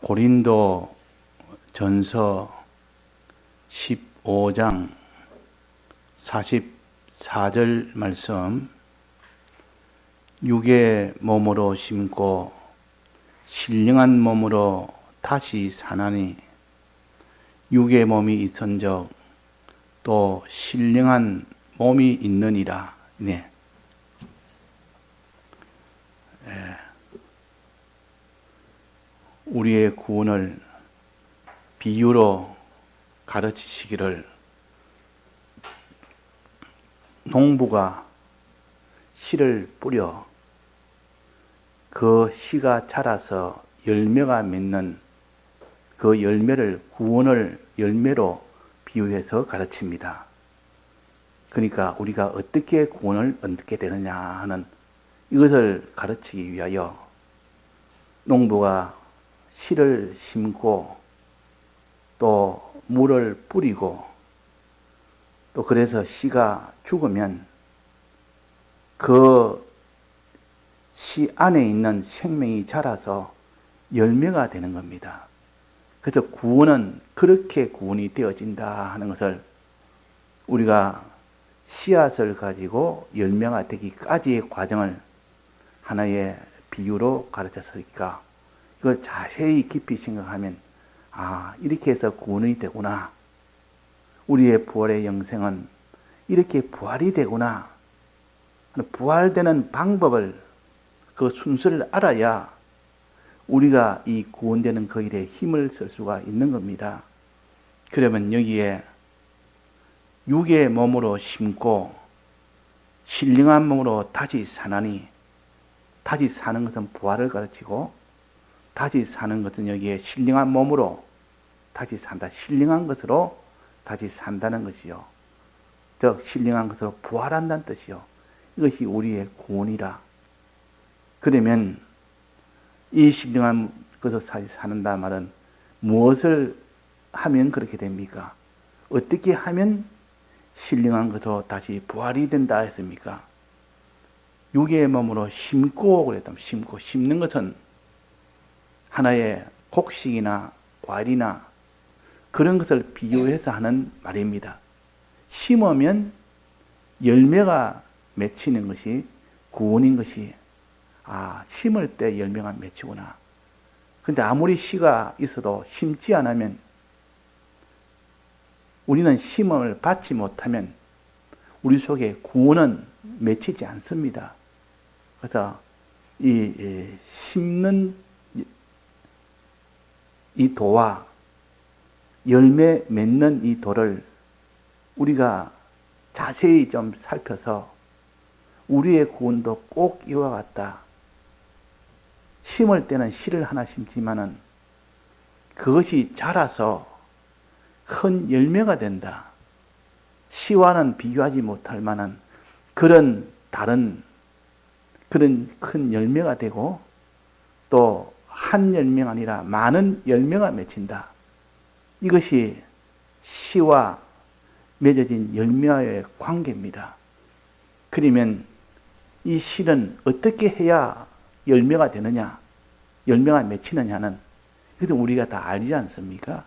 고린도 전서 15장 44절 말씀, 육의 몸으로 심고 신령한 몸으로 다시 사나니 육의 몸이 있은즉 또 신령한 몸이 있느니라. 네. 우리의 구원을 비유로 가르치시기를, 농부가 씨를 뿌려 그 씨가 자라서 열매가 맺는 그 열매를 구원을 열매로 비유해서 가르칩니다. 그러니까 우리가 어떻게 구원을 얻게 되느냐 하는 이것을 가르치기 위하여 농부가 씨를 심고 또 물을 뿌리고 또 그래서 씨가 죽으면 그 씨 안에 있는 생명이 자라서 열매가 되는 겁니다. 그래서 구원은 그렇게 구원이 되어진다 하는 것을 우리가 씨앗을 가지고 열매가 되기까지의 과정을 하나의 비유로 가르쳤으니까 이걸 자세히 깊이 생각하면 이렇게 해서 구원이 되구나. 우리의 부활의 영생은 이렇게 부활이 되구나. 부활되는 방법을, 그 순서를 알아야 우리가 이 구원되는 그 일에 힘을 쓸 수가 있는 겁니다. 그러면 여기에 육의 몸으로 심고 신령한 몸으로 다시 사나니, 다시 사는 것은 부활을 가르치고 다시 사는 것은 여기에 신령한 몸으로 다시 산다. 신령한 것으로 다시 산다는 것이요. 즉 신령한 것으로 부활한다는 뜻이요. 이것이 우리의 구원이라. 그러면 이 신령한 것으로 다시 사는다 말은 무엇을 하면 그렇게 됩니까? 어떻게 하면 신령한 것으로 다시 부활이 된다 했습니까? 육의 몸으로 심고 그랬다. 심고, 심는 것은 하나의 곡식이나 과일이나 그런 것을 비유해서 하는 말입니다. 심으면 열매가 맺히는 것이 구원인 것이, 심을 때 열매가 맺히구나. 그런데 아무리 씨가 있어도 심지 않으면, 우리는 심음을 받지 못하면 우리 속에 구원은 맺히지 않습니다. 그래서 이 심는 이 도와 열매 맺는 이 도를 우리가 자세히 좀 살펴서 우리의 구원도 꼭 이와 같다. 심을 때는 씨를 하나 심지만은 그것이 자라서 큰 열매가 된다. 씨와는 비교하지 못할 만한 그런 다른 그런 큰 열매가 되고 또 한 열매가 아니라 많은 열매가 맺힌다. 이것이 씨와 맺어진 열매와의 관계입니다. 그러면 이 씨는 어떻게 해야 열매가 되느냐, 열매가 맺히느냐는 이것도 우리가 다 알지 않습니까?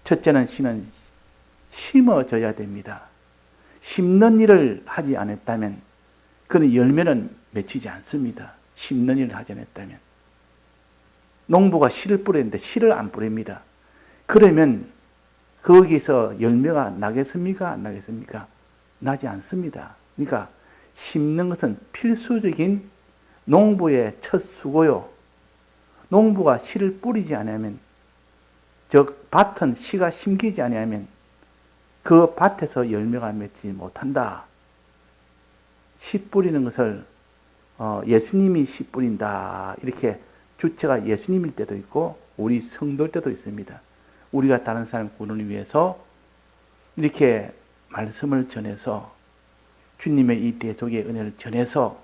첫째는 씨는 심어져야 됩니다. 심는 일을 하지 않았다면 그런 열매는 맺히지 않습니다. 심는 일을 하지 않았다면. 농부가 씨를 뿌리는데 씨를 안 뿌립니다. 그러면 거기서 열매가 나겠습니까? 안 나겠습니까? 나지 않습니다. 그러니까 심는 것은 필수적인 농부의 첫 수고요. 농부가 씨를 뿌리지 않으면, 즉 밭은 씨가 심기지 않으면 그 밭에서 열매가 맺지 못한다. 씨 뿌리는 것을 예수님이 씨 뿌린다. 이렇게 주체가 예수님일 때도 있고 우리 성도일 때도 있습니다. 우리가 다른 사람 구원을 위해서 이렇게 말씀을 전해서 주님의 이 대속의 은혜를 전해서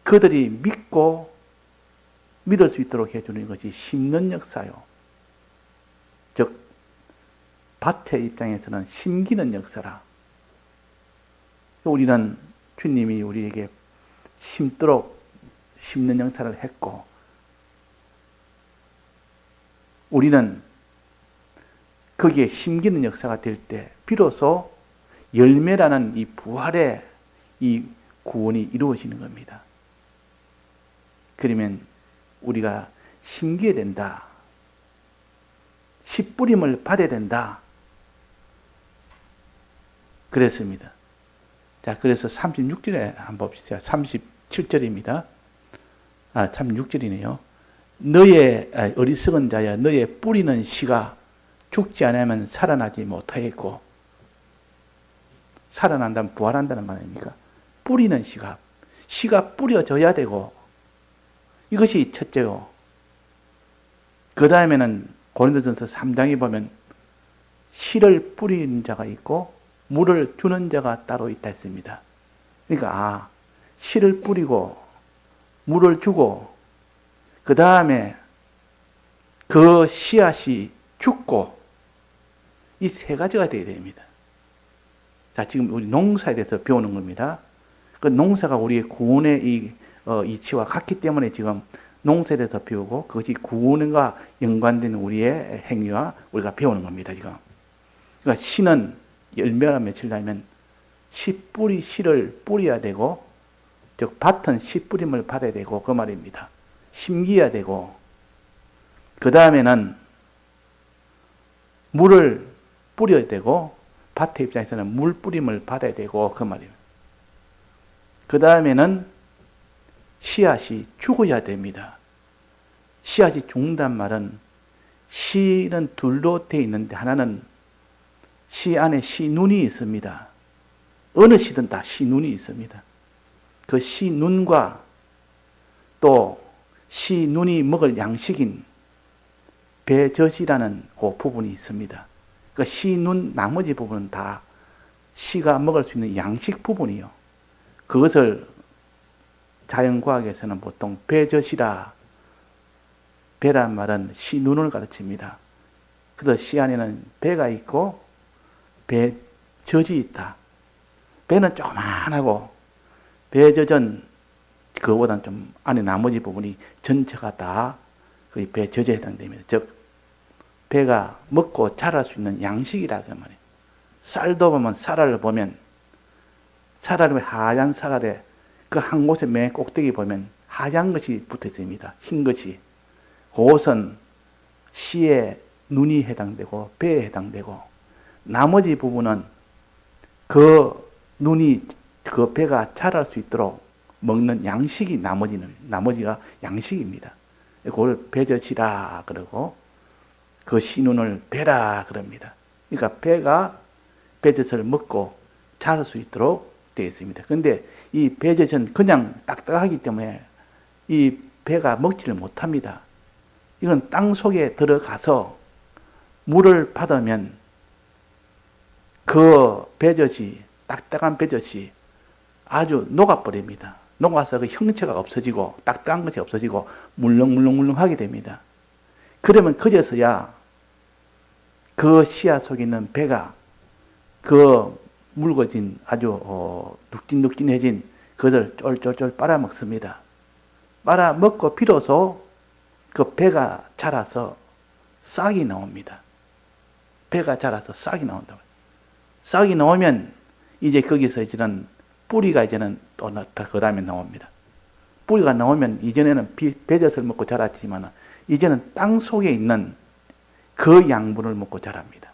그들이 믿고 믿을 수 있도록 해주는 것이 심는 역사요. 즉 밭의 입장에서는 심기는 역사라. 우리는 주님이 우리에게 심도록 심는 역사를 했고 우리는 거기에 심기는 역사가 될 때 비로소 열매라는 이 부활의 이 구원이 이루어지는 겁니다. 그러면 우리가 심겨야 된다. 씨 뿌림을 받아야 된다. 그랬습니다. 자, 그래서 36절에 한번 봅시다. 37절입니다. 36절이네요. 너의 어리석은 자야, 너의 뿌리는 씨가 죽지 않으면 살아나지 못하겠고, 살아난다면 부활한다는 말입니까? 뿌리는 씨가 뿌려져야 되고, 이것이 첫째고, 그 다음에는 고린도전서 3장에 보면 씨를 뿌리는 자가 있고 물을 주는 자가 따로 있다 했습니다. 그러니까 씨를 뿌리고 물을 주고 그 다음에 그 씨앗이 죽고 이 세 가지가 되어야 됩니다. 자, 지금 우리 농사에 대해서 배우는 겁니다. 그 농사가 우리의 구원의 이 이치와 같기 때문에 지금 농사에 대해서 배우고 그것이 구원과 연관된 우리의 행위와 우리가 배우는 겁니다. 지금. 그러니까 씨는 열매가 맺히려면 씨를 뿌려야 되고, 즉 밭은 씨 뿌림을 받아야 되고 그 말입니다. 심겨야 되고, 그 다음에는 물을 뿌려야 되고, 밭의 입장에서는 물 뿌림을 받아야 되고 그 말입니다. 그 다음에는 씨앗이 죽어야 됩니다. 씨앗이 죽는단 말은 씨는 둘로 되어 있는데 하나는 씨 안에 씨눈이 있습니다. 어느 씨든 다 씨눈이 있습니다. 그 씨눈과 또 씨눈이 먹을 양식인 배젖이라는 그 부분이 있습니다. 그 씨눈 나머지 부분은 다 씨가 먹을 수 있는 양식 부분이요. 그것을 자연과학에서는 보통 배젖이라, 배란 말은 씨눈을 가르칩니다. 그래서 씨 안에는 배가 있고 배젖이 있다. 배는 조그만하고 배젖은 그거보다는 좀 안에 나머지 부분이 전체가 다 거의 배젖에 해당됩니다. 즉 배가 먹고 자랄 수 있는 양식이라 그 말이에요. 쌀도 보면 쌀알을 보면 쌀알이 하얀 쌀알에 그 한 곳에 맨 꼭대기 보면 하얀 것이 붙어 있습니다. 흰 것이. 그것은 씨의 눈이 해당되고 배에 해당되고, 나머지 부분은 그 눈이 그 배가 자랄 수 있도록 먹는 양식이 나머지가 양식입니다. 그걸 배젖이라 그러고 그 씨눈을 배라 그럽니다. 그러니까 배가 배젖을 먹고 자랄 수 있도록 되어 있습니다. 그런데 이 배젖은 그냥 딱딱하기 때문에 이 배가 먹지를 못합니다. 이건 땅 속에 들어가서 물을 받으면 그 배젖이, 딱딱한 배젖이 아주 녹아버립니다. 녹아서 그 형체가 없어지고 딱딱한 것이 없어지고 물렁물렁하게 됩니다. 그러면 그제서야 그 씨앗 속에 있는 배가 그 묽어진 아주 눅진눅진해진 그것을 쫄쫄쫄 빨아먹습니다. 빨아먹고 비로소 그 배가 자라서 싹이 나옵니다. 배가 자라서 싹이 나온다고. 싹이 나오면 이제 거기서 이제는 뿌리가 이제는 또 그 다음에 나옵니다. 뿌리가 나오면 이전에는 배젖을 먹고 자랐지만 이제는 땅 속에 있는 그 양분을 먹고 자랍니다.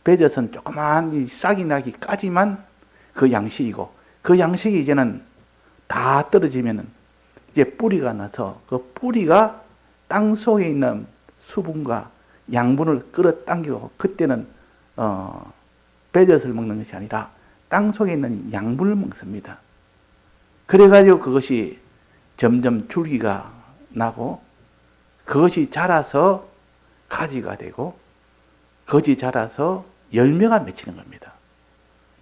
배젖은 조그만 싹이 나기까지만 그 양식이고, 그 양식이 이제는 다 떨어지면은 이제 뿌리가 나서 그 뿌리가 땅 속에 있는 수분과 양분을 끌어당기고, 그때는 배젖을 먹는 것이 아니라 땅 속에 있는 양분을 먹습니다. 그래가지고 그것이 점점 줄기가 나고 그것이 자라서 가지가 되고 그것이 자라서 열매가 맺히는 겁니다.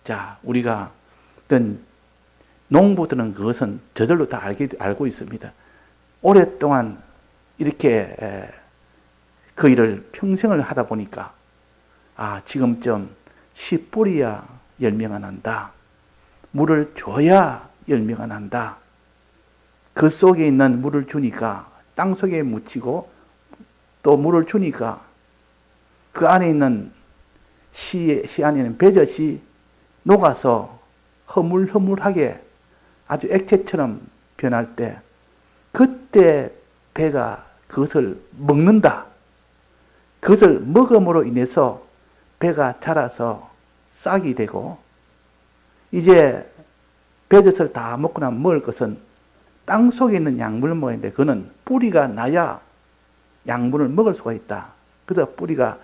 자, 우리가 어떤 농부들은 그것은 저절로 다 알고 있습니다. 오랫동안 이렇게 그 일을 평생을 하다 보니까 지금쯤 씨 뿌려야 열매가 난다. 물을 줘야 열매가 난다. 그 속에 있는 물을 주니까 땅 속에 묻히고 또 물을 주니까 그 안에 있는 씨 안에는 배젖이 녹아서 허물허물하게 아주 액체처럼 변할 때 그때 배가 그것을 먹는다. 그것을 먹음으로 인해서 배가 자라서 싹이 되고 이제 배젖을 다 먹고 나면 먹을 것은 땅 속에 있는 양분을 먹어야 되는데 그거는 뿌리가 나야 양분을 먹을 수가 있다. 그래서 뿌리가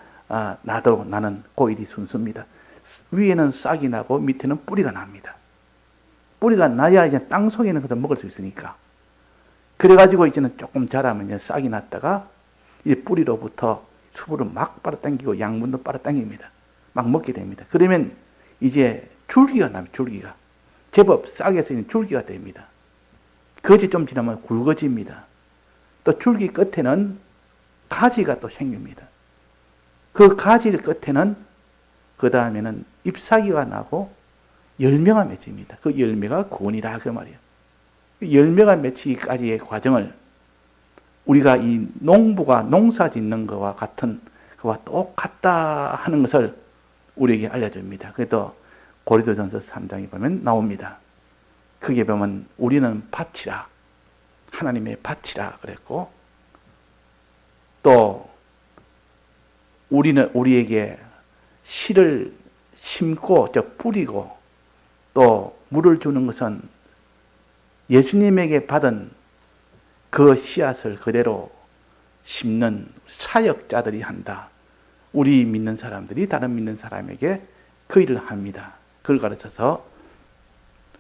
나도록 나는 고일이 순수입니다. 위에는 싹이 나고 밑에는 뿌리가 납니다. 뿌리가 나야 이제 땅 속에 있는 것을 먹을 수 있으니까. 그래가지고 이제는 조금 자라면 이제 싹이 났다가 이 뿌리로부터 수분을 막 빨아당기고 양분도 빨아당깁니다. 막 먹게 됩니다. 그러면 이제 줄기가 납니다. 줄기가. 제법 싹에서 있는 줄기가 됩니다. 그것이 좀 지나면 굵어집니다. 또 줄기 끝에는 가지가 또 생깁니다. 그 가지 끝에는 그 다음에는 잎사귀가 나고 열매가 맺힙니다. 그 열매가 구원이다 그 말이에요. 열매가 맺히기까지의 과정을 우리가 이 농부가 농사 짓는 것과 같은 그와 똑같다 하는 것을 우리에게 알려줍니다. 그래도 고린도전서 3장에 보면 나옵니다. 거기에 보면 우리는 밭이라 하나님의 밭이라 그랬고 또 우리는 우리에게 씨를 심고 뿌리고 또 물을 주는 것은 예수님에게 받은 그 씨앗을 그대로 심는 사역자들이 한다. 우리 믿는 사람들이 다른 믿는 사람에게 그 일을 합니다. 그걸 가르쳐서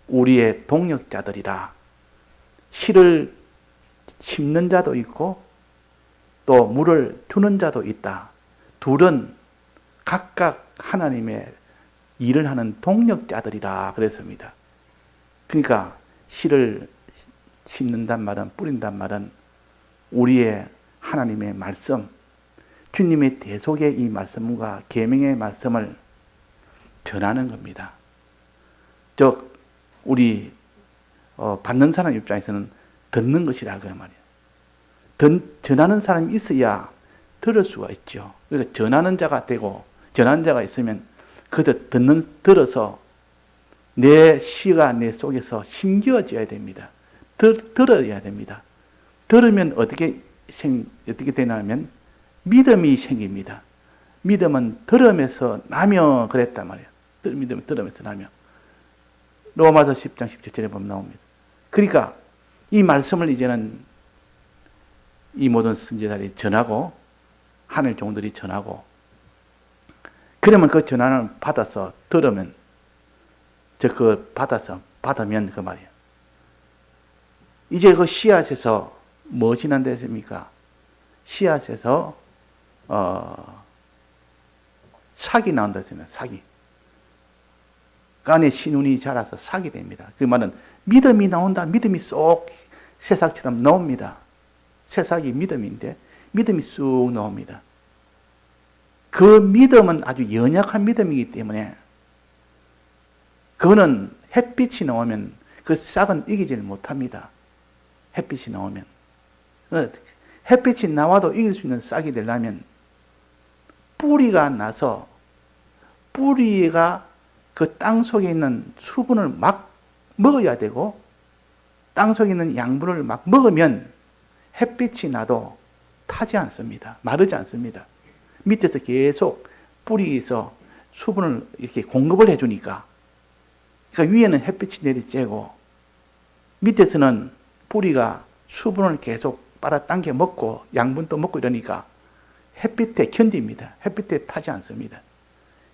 우리의 동역자들이라. 씨를 심는 자도 있고 또 물을 주는 자도 있다. 둘은 각각 하나님의 일을 하는 동역자들이라 그랬습니다. 그러니까 씨를 심는단 말은 뿌린단 말은 우리의 하나님의 말씀, 주님의 대속의 이 말씀과 계명의 말씀을 전하는 겁니다. 즉 우리 받는 사람 입장에서는 듣는 것이라 그 말이에요. 전하는 사람이 있어야 들을 수가 있죠. 그래서 전하는 자가 되고 전하는 자가 있으면 그것을 들어서 내 씨가 내 속에서 심겨져야 됩니다. 들어야 됩니다. 들으면 어떻게 되냐면 믿음이 생깁니다. 믿음은 들음에서 나며 그랬단 말이에요. 믿음은 들음에서 나며. 로마서 10장 17절에 보면 나옵니다. 그러니까 이 말씀을 이제는 이 모든 선지자들이 전하고 하늘 종들이 전하고 그러면 그 전환을 받아서 들으면 받으면 그 말이에요. 이제 그 씨앗에서 무엇이 난다했습니까? 씨앗에서 삭이 나온다 했습니다. 삭이. 그 안에 신운이 자라서 삭이 됩니다. 그 말은 믿음이 나온다. 믿음이 쏙 새싹처럼 나옵니다. 새싹이 믿음인데 믿음이 쑥 나옵니다. 그 믿음은 아주 연약한 믿음이기 때문에 그거는 햇빛이 나오면 그 싹은 이기질 못합니다. 햇빛이 나오면. 햇빛이 나와도 이길 수 있는 싹이 되려면 뿌리가 나서 뿌리가 그 땅 속에 있는 수분을 막 먹어야 되고 땅 속에 있는 양분을 막 먹으면 햇빛이 나도 타지 않습니다. 마르지 않습니다. 밑에서 계속 뿌리에서 수분을 이렇게 공급을 해주니까 그러니까 위에는 햇빛이 내리쬐고 밑에서는 뿌리가 수분을 계속 빨아당겨 먹고 양분도 먹고 이러니까 햇빛에 견딥니다. 햇빛에 타지 않습니다.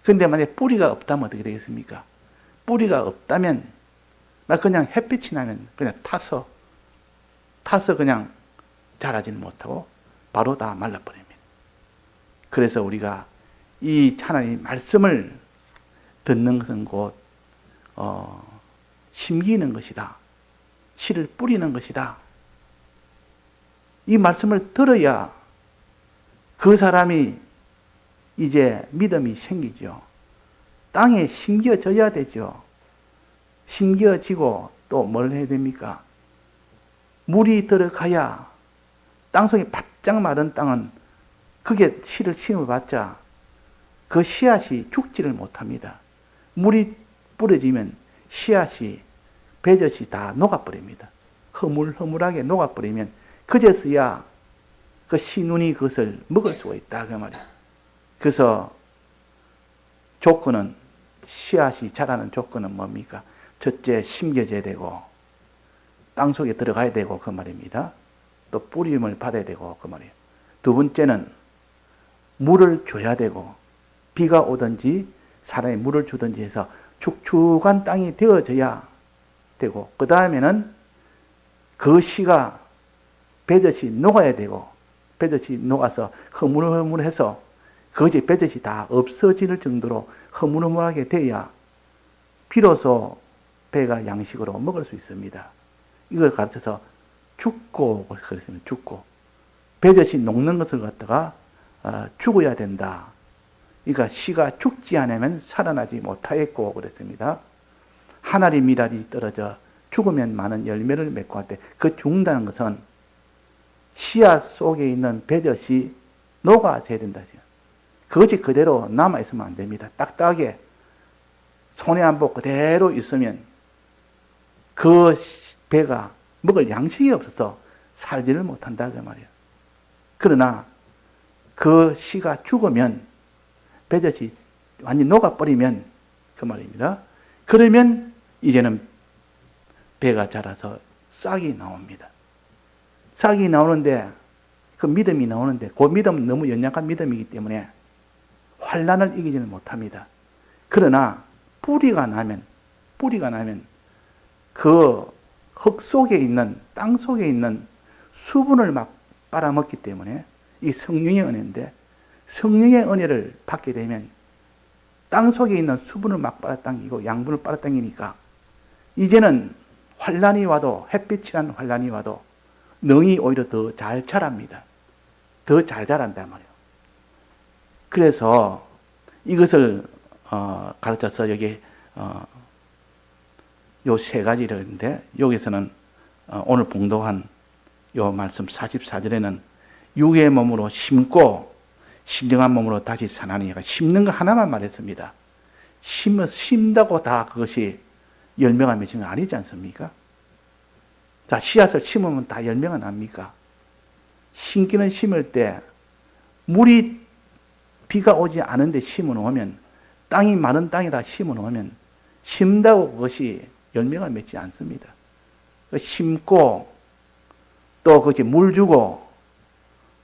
그런데 만약에 뿌리가 없다면 어떻게 되겠습니까? 뿌리가 없다면 그냥 햇빛이 나면 그냥 타서 그냥 자라지는 못하고 바로 다 말라버립니다. 그래서 우리가 이 하나님 말씀을 듣는 것은 곧 심기는 것이다. 씨를 뿌리는 것이다. 이 말씀을 들어야 그 사람이 이제 믿음이 생기죠. 땅에 심겨져야 되죠. 심겨지고 또 뭘 해야 됩니까? 물이 들어가야 땅속에 바짝 마른 땅은 그게 씨를 심어봤자 그 씨앗이 죽지를 못합니다. 물이 뿌려지면 씨앗이 배젖이 다 녹아버립니다. 허물허물하게 녹아버리면 그제서야 그 씨눈이 그것을 먹을 수가 있다 그 말이에요. 그래서 조건은 씨앗이 자라는 조건은 뭡니까? 첫째 심겨져야 되고 땅속에 들어가야 되고 그 말입니다. 또 뿌림을 받아야 되고 그 말이에요. 두 번째는 물을 줘야 되고 비가 오든지 사람이 물을 주든지 해서 축축한 땅이 되어져야 되고 그 다음에는 그 씨가 배젖이 녹아야 되고 배젖이 녹아서 허물허물해서 거기 배젖이 다 없어질 정도로 허물허물하게 돼야 비로소 배가 양식으로 먹을 수 있습니다. 이걸 가르쳐서 죽고 그랬습니다. 죽고 배젖이 녹는 것을 갖다가 죽어야 된다. 그러니까 씨가 죽지 않으면 살아나지 못하겠고 그랬습니다. 하나리 미랄이 떨어져 죽으면 많은 열매를 맺고 할 때 그 죽는다는 것은 씨앗 속에 있는 배젖이 녹아져야 된다. 그것이 그대로 남아있으면 안 됩니다. 딱딱하게 손에 안 보고 그대로 있으면 그 배가 먹을 양식이 없어서 살지를 못한다 그 말이에요. 그러나 그 씨가 죽으면 배젖이 완전히 녹아버리면 그 말입니다. 그러면 이제는 배가 자라서 싹이 나옵니다. 싹이 나오는데 그 믿음이 나오는데 그 믿음은 너무 연약한 믿음이기 때문에 환난을 이기지는 못합니다. 그러나 뿌리가 나면 그 흙 속에 있는 땅 속에 있는 수분을 막 빨아먹기 때문에 이 성령의 은혜인데 성령의 은혜를 받게 되면 땅 속에 있는 수분을 막 빨아당기고 양분을 빨아당기니까 이제는 환난이 와도 햇빛이라는 환난이 와도 능이 오히려 더 잘 자랍니다. 더 잘 자란단 말이에요. 그래서 이것을 가르쳐서 여기 요 세 가지를 했는데 여기서는 오늘 봉독한 요 말씀 44절에는 육의 몸으로 심고 신령한 몸으로 다시 사나니 심는 거 하나만 말했습니다. 심다고 다 그것이 열매가 맺힌 건 아니지 않습니까? 자, 씨앗을 심으면 다 열매가 납니까? 심기는 심을 때 물이 비가 오지 않은데 심어 놓으면 땅이 마른 땅에다 심어 놓으면 심다고 그것이 열매가 맺지 않습니다. 심고 또 그것이 물 주고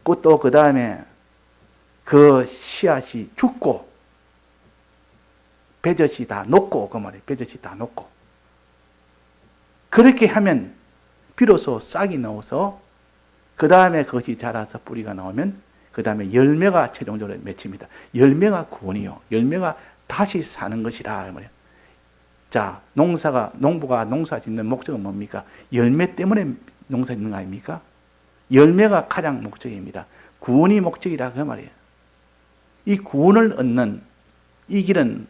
또 그 다음에 그 씨앗이 죽고 배젖이 다 녹고 그 말이에요. 배젖이 다 녹고 그렇게 하면 비로소 싹이 나와서 그 다음에 그것이 자라서 뿌리가 나오면 그 다음에 열매가 최종적으로 맺힙니다. 열매가 구원이요. 열매가 다시 사는 것이라 이 말이에요. 자, 농부가 농사 짓는 목적은 뭡니까? 열매 때문에 농사 짓는 거 아닙니까? 열매가 가장 목적입니다. 구원이 목적이라 그 말이에요. 이 구원을 얻는 이 길은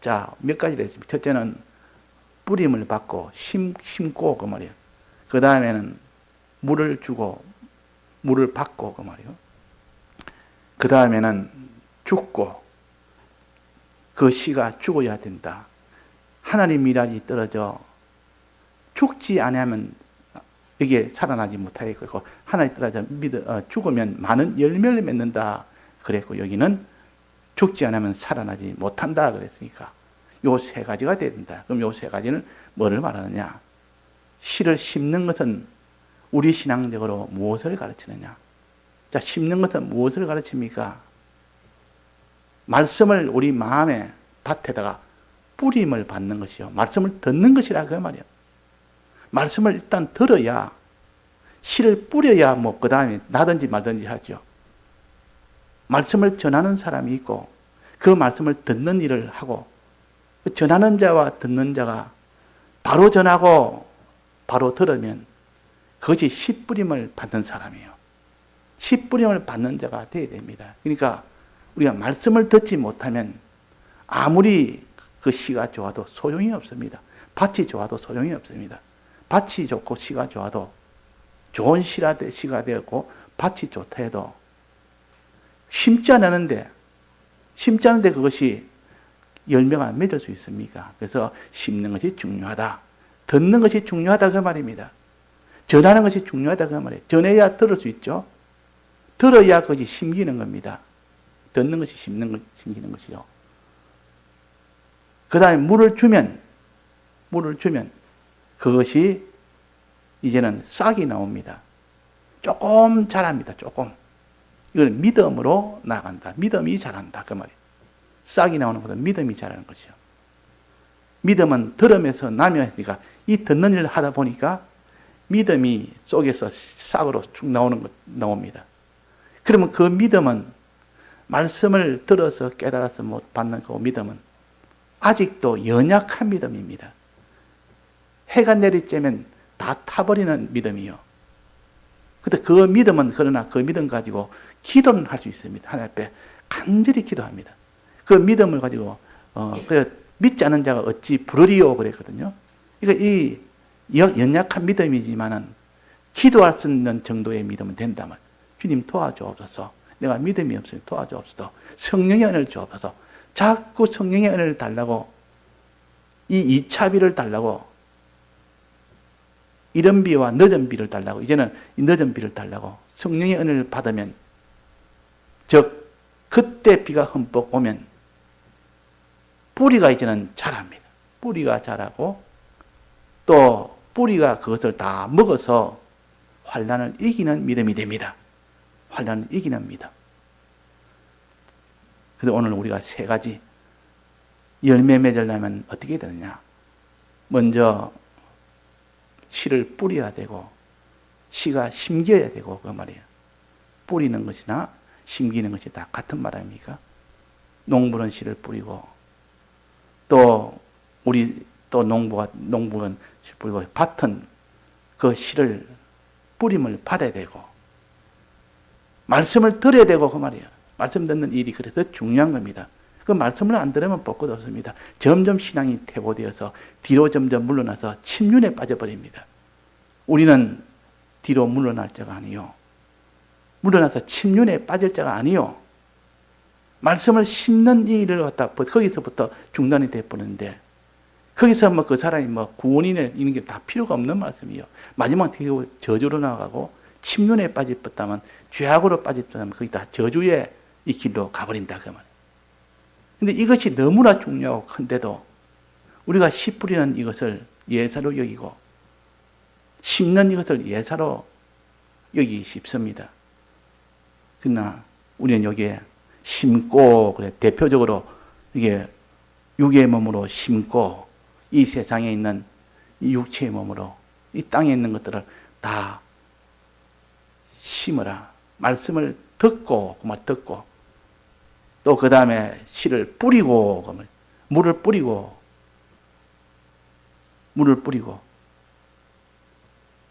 자, 몇 가지를 했습니다. 첫째는 뿌림을 받고 심고 그 말이에요. 그 다음에는 물을 주고 물을 받고 그 말이에요. 그 다음에는 죽고 그 씨가 죽어야 된다. 하나님 미랄이 떨어져 죽지 않으면 이게 살아나지 못하겠고 하나님 떨어져 죽으면 많은 열매를 맺는다 그랬고 여기는 죽지 않으면 살아나지 못한다 그랬으니까 요 세 가지가 된다. 그럼 요 세 가지는 뭐를 말하느냐? 씨를 심는 것은 우리 신앙적으로 무엇을 가르치느냐? 자, 심는 것은 무엇을 가르칩니까? 말씀을 우리 마음의 밭에다가 뿌림을 받는 것이요. 말씀을 듣는 것이라 그 말이에요. 말씀을 일단 들어야 씨를 뿌려야 뭐 그 다음에 나든지 말든지 하죠. 말씀을 전하는 사람이 있고 그 말씀을 듣는 일을 하고 전하는 자와 듣는 자가 바로 전하고 바로 들으면 그것이 씨 뿌림을 받는 사람이에요. 씨 뿌림을 받는 자가 되어야 됩니다. 그러니까 우리가 말씀을 듣지 못하면 아무리 그 씨가 좋아도 소용이 없습니다. 밭이 좋아도 소용이 없습니다. 밭이 좋고 씨가 좋아도 좋은 씨가 되었고 밭이 좋다 해도 심지 않았는데 그것이 열매가 맺을 수 있습니까? 그래서 심는 것이 중요하다. 듣는 것이 중요하다 그 말입니다. 전하는 것이 중요하다 그 말이에요. 전해야 들을 수 있죠. 들어야 그것이 심기는 겁니다. 듣는 것이 심기는 것이요. 그 다음에 물을 주면 그것이 이제는 싹이 나옵니다. 조금 자랍니다. 조금. 이건 믿음으로 나간다. 믿음이 자란다. 그 말이에요. 싹이 나오는 것은 믿음이 자라는 것이요. 믿음은 들음에서 나며 했으니까 이 듣는 일을 하다 보니까 믿음이 속에서 싹으로 쭉 나옵니다. 그러면 그 믿음은 말씀을 들어서 깨달아서 못 받는 그 믿음은 아직도 연약한 믿음입니다. 해가 내리쬐면 다 타버리는 믿음이요. 근데 그 믿음은 그러나 그 믿음 가지고 기도는 할 수 있습니다. 하나님 앞에 간절히 기도합니다. 그 믿음을 가지고 믿지 않은 자가 어찌 부르리요 그랬거든요. 그러니까 이 연약한 믿음이지만은 기도할 수 있는 정도의 믿음은 된다면 주님 도와주옵소서. 내가 믿음이 없으니 도와주옵소서. 성령의 은혜를 주옵소서. 자꾸 성령의 은혜를 달라고 이 2차비를 달라고 이른 비와 늦은 비를 달라고 이제는 이 늦은 비를 달라고 성령의 은혜를 받으면 즉 그때 비가 흠뻑 오면 뿌리가 이제는 자랍니다. 뿌리가 자라고 또 뿌리가 그것을 다 먹어서 환난을 이기는 믿음이 됩니다. 환난을 이기는 믿음. 그래서 오늘 우리가 세 가지 열매 맺으려면 어떻게 되느냐. 먼저 씨를 뿌려야 되고 씨가 심겨야 되고 그 말이에요. 뿌리는 것이나 심기는 것이 다 같은 말 아닙니까? 농부는 씨를 뿌리고 또 농부는 씨를 뿌리고 밭은 그 씨를 뿌림을 받아야 되고 말씀을 들어야 되고 그 말이에요. 말씀 듣는 일이 그래서 중요한 겁니다. 그 말씀을 안 들으면 볼 것 없습니다. 점점 신앙이 퇴보되어서 뒤로 점점 물러나서 침륜에 빠져버립니다. 우리는 뒤로 물러날 자가 아니요. 물러나서 침륜에 빠질 자가 아니요. 말씀을 심는 일을 갖다 거기서부터 중단이 돼버리는데 거기서 그 사람이 구원이나 이런 게 다 필요가 없는 말씀이요. 마지막에 저주로 나가고 침륜에 빠졌다면 죄악으로 빠졌다면 거기 다 저주의 이 길로 가버린다 그 말이에요. 근데 이것이 너무나 중요하고 큰데도 우리가 씨 뿌리는 이것을 예사로 여기고 심는 이것을 예사로 여기기 쉽습니다. 그러나 우리는 여기에 심고 그래 대표적으로 이게 육의 몸으로 심고 이 세상에 있는 이 육체의 몸으로 이 땅에 있는 것들을 다 심으라. 말씀을 듣고 그 말 듣고 또 그 다음에 씨를 뿌리고 물을 뿌리고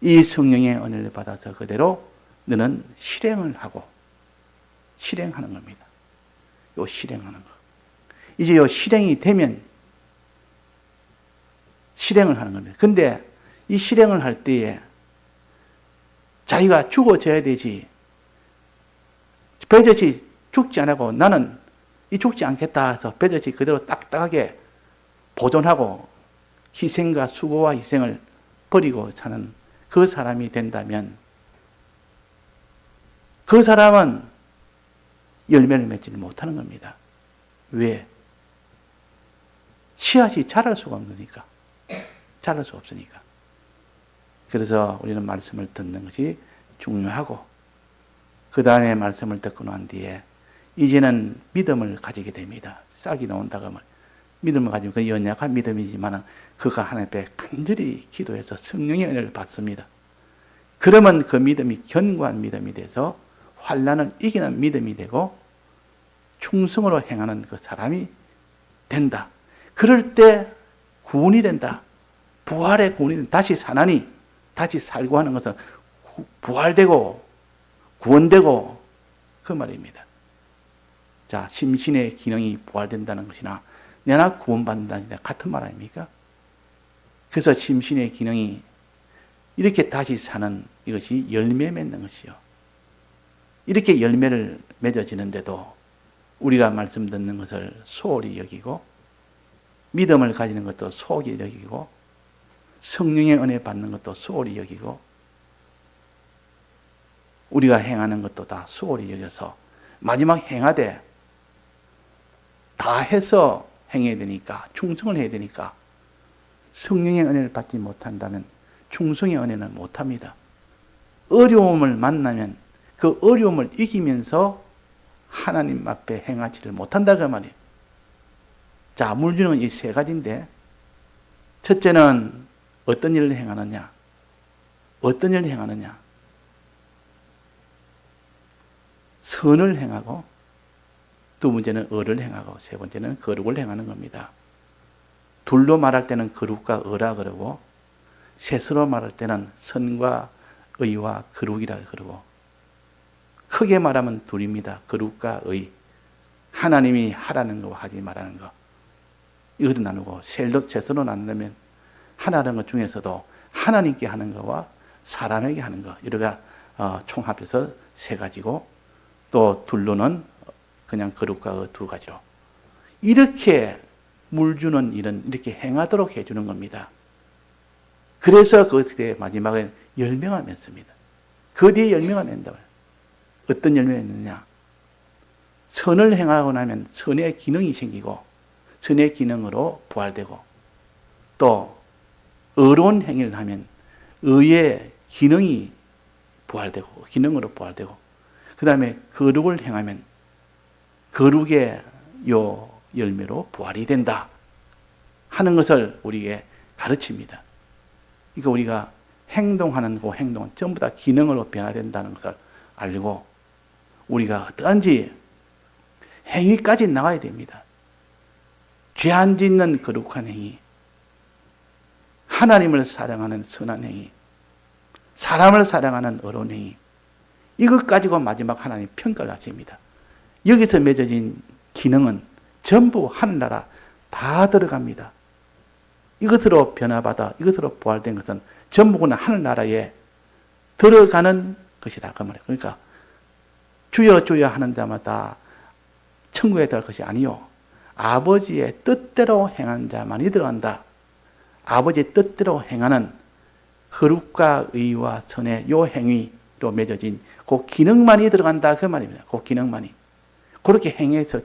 이 성령의 은혜를 받아서 그대로 너는 실행을 하고 실행하는 겁니다. 요 실행하는 거. 이제 요 실행이 되면 실행을 하는 겁니다. 근데 이 실행을 할 때에 자기가 죽어져야 되지. 버젓이 죽지 않고 나는 이 죽지 않겠다 해서 버젓이 그대로 딱딱하게 보존하고 희생과 수고와 희생을 버리고 사는 그 사람이 된다면 그 사람은 열매를 맺지 못하는 겁니다. 왜? 씨앗이 자랄 수가 없으니까. 자랄 수 없으니까. 그래서 우리는 말씀을 듣는 것이 중요하고 그 다음에 말씀을 듣고 난 뒤에 이제는 믿음을 가지게 됩니다. 싹이 나온다고 말. 믿음을 가지고 그 연약한 믿음이지만 그가 하나님 앞에 간절히 기도해서 성령의 은혜를 받습니다. 그러면 그 믿음이 견고한 믿음이 돼서 환난을 이기는 믿음이 되고 충성으로 행하는 그 사람이 된다. 그럴 때 구원이 된다. 부활의 구원이 된다. 다시 사나니 다시 살고 하는 것은 부활되고 구원되고 그 말입니다. 자, 심신의 기능이 부활된다는 것이나 내가 구원받는다는 게 같은 말 아닙니까? 그래서 심신의 기능이 이렇게 다시 사는 이것이 열매 맺는 것이요. 이렇게 열매를 맺어지는데도 우리가 말씀 듣는 것을 소홀히 여기고 믿음을 가지는 것도 소홀히 여기고 성령의 은혜 받는 것도 소홀히 여기고 우리가 행하는 것도 다 소홀히 여겨서 마지막 행하되 다 해서 행해야 되니까 충성을 해야 되니까 성령의 은혜를 받지 못한다면 충성의 은혜는 못합니다. 어려움을 만나면 그 어려움을 이기면서 하나님 앞에 행하지를 못한다 그 말이에요. 자, 물주는 이 세 가지인데 첫째는 어떤 일을 행하느냐? 어떤 일을 행하느냐? 선을 행하고 두 번째는 의를 행하고 세 번째는 거룩을 행하는 겁니다. 둘로 말할 때는 거룩과 의라 그러고 셋으로 말할 때는 선과 의와 거룩이라 그러고 크게 말하면 둘입니다. 거룩과 의. 하나님이 하라는 거와 하지 말라는 거. 이것도 나누고 셋으로 나누면 하나라는 것 중에서도 하나님께 하는 거와 사람에게 하는 거. 이렇게 총합해서 세 가지고 또 둘로는 그냥 거룩과 의 두 가지로. 이렇게 물 주는 일은 이렇게 행하도록 해주는 겁니다. 그래서 그때 마지막에 열매가 맺습니다. 그 뒤에 열매가 낸다. 어떤 열매가 있느냐? 선을 행하고 나면 선의 기능이 생기고 선의 기능으로 부활되고 또 의로운 행위를 하면 의의 기능이 부활되고 기능으로 부활되고 그 다음에 거룩을 행하면 거룩의 요 열매로 부활이 된다 하는 것을 우리에게 가르칩니다. 그러니까 우리가 행동하는 그 행동은 전부 다 기능으로 변화된다는 것을 알고 우리가 어떠한지 행위까지 나가야 됩니다. 죄 안 짓는 거룩한 행위, 하나님을 사랑하는 선한 행위, 사람을 사랑하는 어려운 행위, 이것 가지고 마지막 하나님 평가를 하십니다. 여기서 맺어진 기능은 전부 하늘나라 다 들어갑니다. 이것으로 변화받아 이것으로 부활된 것은 전부는 하늘나라에 들어가는 것이다 그 말이에요. 그러니까 주여 주여 하는 자마다 천국에 들어갈 것이 아니요 아버지의 뜻대로 행한 자만이 들어간다. 아버지의 뜻대로 행하는 거룩과 의와 선의 요 행위로 맺어진 그 기능만이 들어간다 그 말입니다. 그 기능만이. 그렇게 행해서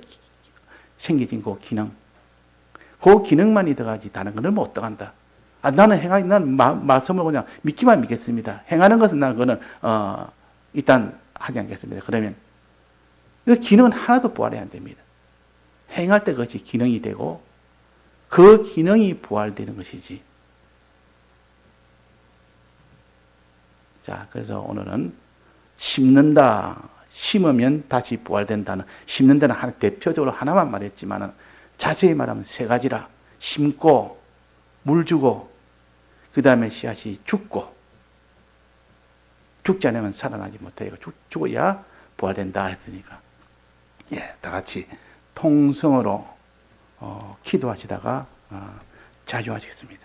생겨진 그 기능. 그 기능만이 들어가지 다른 것은 못 들어간다. 나는 말씀을 그냥 믿기만 믿겠습니다. 행하는 것은 나는 그거는 일단 하지 않겠습니다. 그러면 그 기능은 하나도 부활이 안 됩니다. 행할 때 그것이 기능이 되고 그 기능이 부활되는 것이지. 자, 그래서 오늘은 심는다. 심으면 다시 부활된다는, 심는 데는 대표적으로 하나만 말했지만 자세히 말하면 세 가지라. 심고 물 주고 그 다음에 씨앗이 죽고 죽지 않으면 살아나지 못해요. 죽어야 부활된다 했으니까. 예, 다 같이 통성으로 기도하시다가 자주 하시겠습니다.